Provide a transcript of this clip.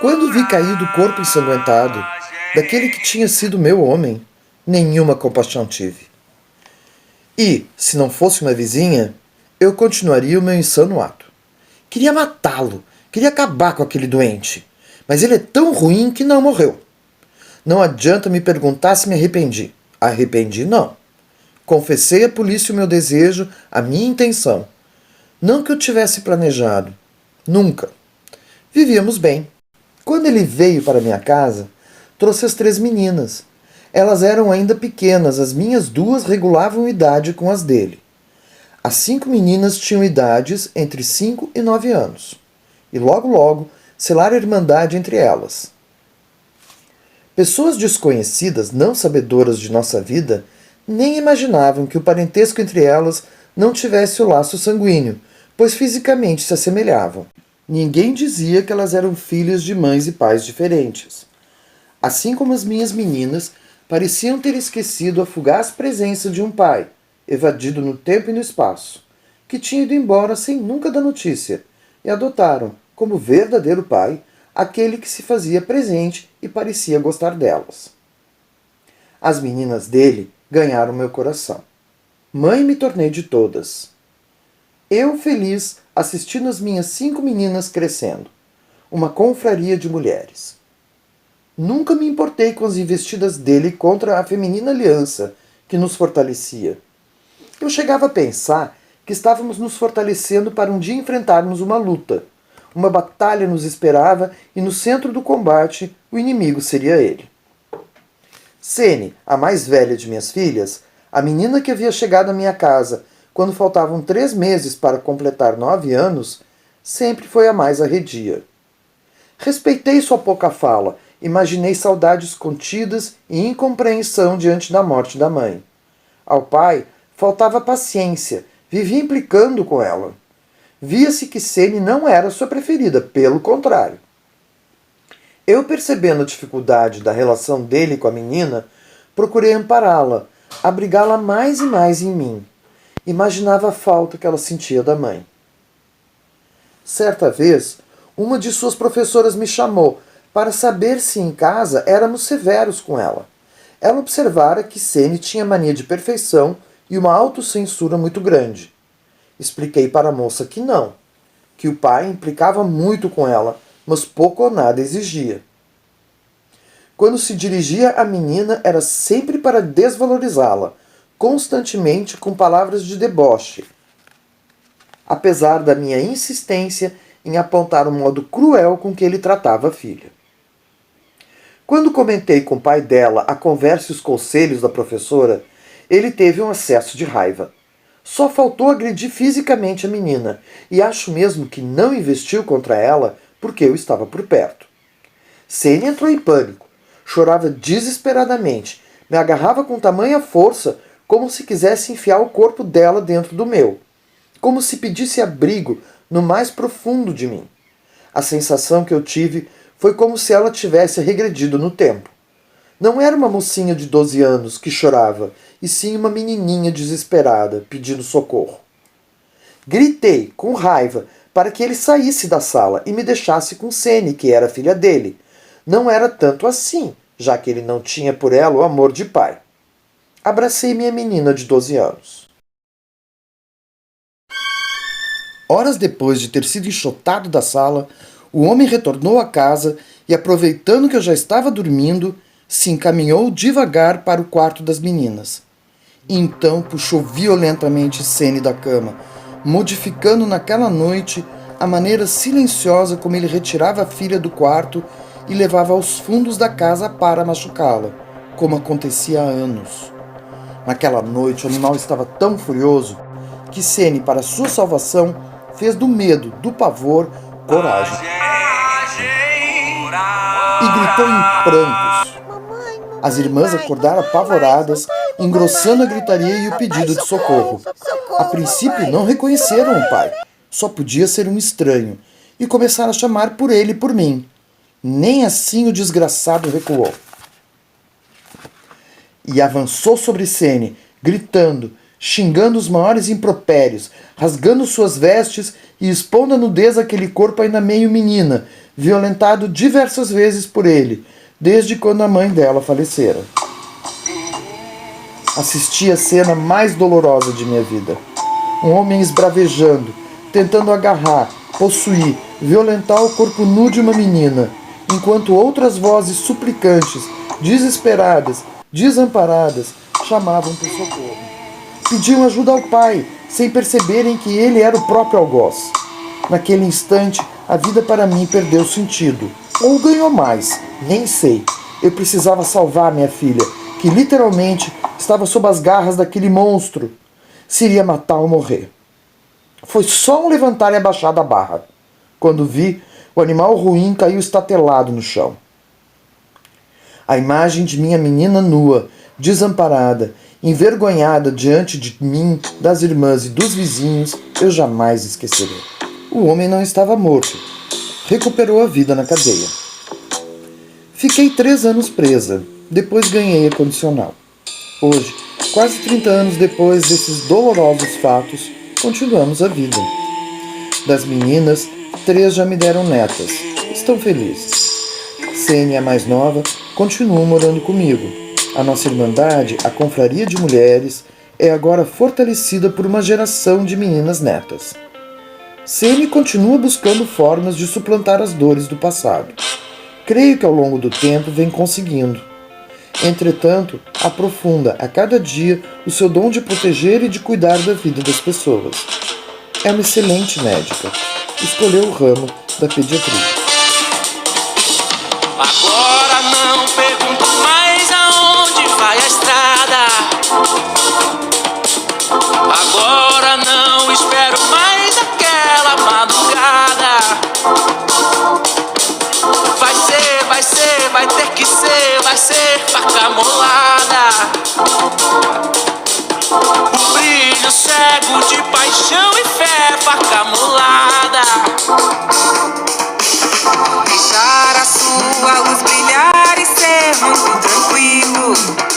Quando vi caído o corpo ensanguentado daquele que tinha sido meu homem, nenhuma compaixão tive. E, se não fosse uma vizinha, eu continuaria o meu insano ato. Queria matá-lo, queria acabar com aquele doente, mas ele é tão ruim que não morreu. Não adianta me perguntar se me arrependi. Arrependi, não. Confessei à polícia o meu desejo, a minha intenção. Não que eu tivesse planejado. Nunca. Vivíamos bem. Quando ele veio para minha casa, trouxe as 3 meninas. Elas eram ainda pequenas, as minhas 2 regulavam idade com as dele. As 5 meninas tinham idades entre 5 e 9 anos. E logo selaram a irmandade entre elas. Pessoas desconhecidas, não sabedoras de nossa vida, nem imaginavam que o parentesco entre elas não tivesse o laço sanguíneo, pois fisicamente se assemelhavam. Ninguém dizia que elas eram filhas de mães e pais diferentes. Assim como as minhas meninas pareciam ter esquecido a fugaz presença de um pai, evadido no tempo e no espaço, que tinha ido embora sem nunca dar notícia, e adotaram, como verdadeiro pai, aquele que se fazia presente e parecia gostar delas. As meninas dele ganharam meu coração. Mãe me tornei de todas. Eu feliz assistindo as minhas 5 meninas crescendo. Uma confraria de mulheres. Nunca me importei com as investidas dele contra a feminina aliança que nos fortalecia. Eu chegava a pensar que estávamos nos fortalecendo para um dia enfrentarmos uma luta. Uma batalha nos esperava e no centro do combate o inimigo seria ele. Sene, a mais velha de minhas filhas, a menina que havia chegado à minha casa quando faltavam 3 meses para completar 9 anos, sempre foi a mais arredia. Respeitei sua pouca fala, imaginei saudades contidas e incompreensão diante da morte da mãe. Ao pai faltava paciência, vivia implicando com ela. Via-se que Sene não era sua preferida, pelo contrário. Eu, percebendo a dificuldade da relação dele com a menina, procurei ampará-la, abrigá-la mais e mais em mim. Imaginava a falta que ela sentia da mãe. Certa vez, uma de suas professoras me chamou para saber se em casa éramos severos com ela. Ela observara que Sene tinha mania de perfeição e uma autocensura muito grande. Expliquei para a moça que não, que o pai implicava muito com ela, mas pouco ou nada exigia. Quando se dirigia à menina, era sempre para desvalorizá-la, constantemente com palavras de deboche, apesar da minha insistência em apontar o modo cruel com que ele tratava a filha. Quando comentei com o pai dela a conversa e os conselhos da professora, ele teve um acesso de raiva. Só faltou agredir fisicamente a menina, e acho mesmo que não investiu contra ela porque eu estava por perto. Sene entrou em pânico, chorava desesperadamente, me agarrava com tamanha força como se quisesse enfiar o corpo dela dentro do meu, como se pedisse abrigo no mais profundo de mim. A sensação que eu tive foi como se ela tivesse regredido no tempo. Não era uma mocinha de 12 anos que chorava, e sim uma menininha desesperada, pedindo socorro. Gritei, com raiva, para que ele saísse da sala e me deixasse com Sene, que era filha dele. Não era tanto assim, já que ele não tinha por ela o amor de pai. Abracei minha menina de 12 anos. Horas depois de ter sido enxotado da sala, o homem retornou à casa e, aproveitando que eu já estava dormindo, se encaminhou devagar para o quarto das meninas. Então puxou violentamente Sene da cama, modificando naquela noite a maneira silenciosa como ele retirava a filha do quarto e levava aos fundos da casa para machucá-la, como acontecia há anos. Naquela noite o animal estava tão furioso que Sene, para sua salvação, fez do medo, do pavor, coragem. E gritou em prantos. As irmãs acordaram apavoradas, engrossando a gritaria e o pedido de socorro. A princípio não reconheceram o pai. Só podia ser um estranho. E começaram a chamar por ele e por mim. Nem assim o desgraçado recuou. E avançou sobre Sene, gritando xingando os maiores impropérios, rasgando suas vestes e expondo a nudez aquele corpo ainda meio menina, violentado diversas vezes por ele, desde quando a mãe dela falecera. Assisti a cena mais dolorosa de minha vida. Um homem esbravejando, tentando agarrar, possuir, violentar o corpo nu de uma menina, enquanto outras vozes suplicantes, desesperadas, desamparadas, chamavam por socorro. Pediam ajuda ao pai, sem perceberem que ele era o próprio algoz. Naquele instante, a vida para mim perdeu sentido. Ou ganhou mais, nem sei. Eu precisava salvar minha filha, que literalmente estava sob as garras daquele monstro. Se iria matar ou morrer. Foi só um levantar e abaixar da barra. Quando vi, o animal ruim caiu estatelado no chão. A imagem de minha menina nua, desamparada, envergonhada diante de mim, das irmãs e dos vizinhos, eu jamais esquecerei. O homem não estava morto. Recuperou a vida na cadeia. Fiquei 3 anos presa. Depois ganhei a condicional. Hoje, quase 30 anos depois desses dolorosos fatos, continuamos a vida. Das meninas, 3 já me deram netas. Estão felizes. Sênia, a mais nova, continua morando comigo. A nossa irmandade, a Confraria de Mulheres, é agora fortalecida por uma geração de meninas netas. Sênia continua buscando formas de suplantar as dores do passado. Creio que ao longo do tempo vem conseguindo. Entretanto, aprofunda a cada dia o seu dom de proteger e de cuidar da vida das pessoas. É uma excelente médica. Escolheu o ramo da pediatria. Agora não pergunto mais aonde vai a estrada. Agora não espero mais aquela madrugada. Vai ter que ser, vai ser faca molada. O brilho cego de paixão e fé, faca molada. Deixar a sua luz brilhar e ser muito tranquilo.